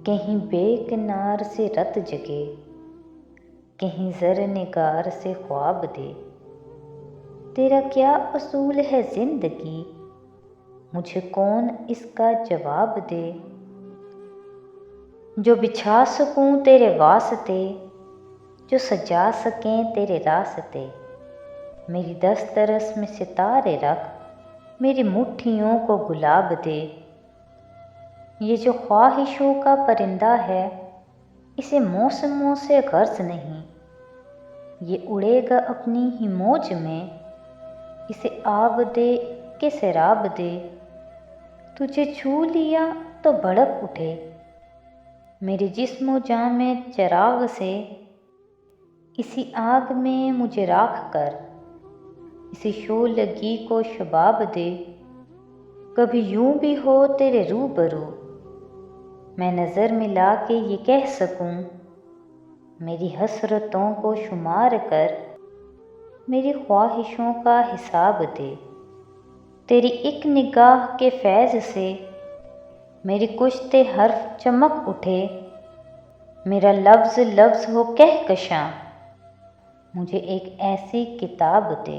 कहीं बेकिनार से रत जगे, कहीं ज़र निगार से ख्वाब दे। तेरा क्या असूल है ज़िंदगी, मुझे कौन इसका जवाब दे। जो बिछा सकूं तेरे वास्ते, जो सजा सकें तेरे रास्ते। मेरी दस्तरस में सितारे रख, मेरी मुट्ठियों को गुलाब दे। ये जो ख्वाहिशों का परिंदा है, इसे मौसमों से गर्ज नहीं। ये उड़ेगा अपनी ही मौज में, इसे आब दे कि सैराब दे। तुझे छू लिया तो भड़क उठे, मेरे जिस्मो जान में चिराग से। इसी आग में मुझे राख कर, इसी शोलगी को शबाब दे। कभी यूं भी हो तेरे रूबरू, मैं नज़र मिला के ये कह सकूं, मेरी हसरतों को शुमार कर, मेरी ख्वाहिशों का हिसाब दे। तेरी एक निगाह के फैज़ से मेरी कुश्ते हर्फ चमक उठे। मेरा लफ्ज़ लफ्ज़ हो कहकशां, मुझे एक ऐसी किताब दे।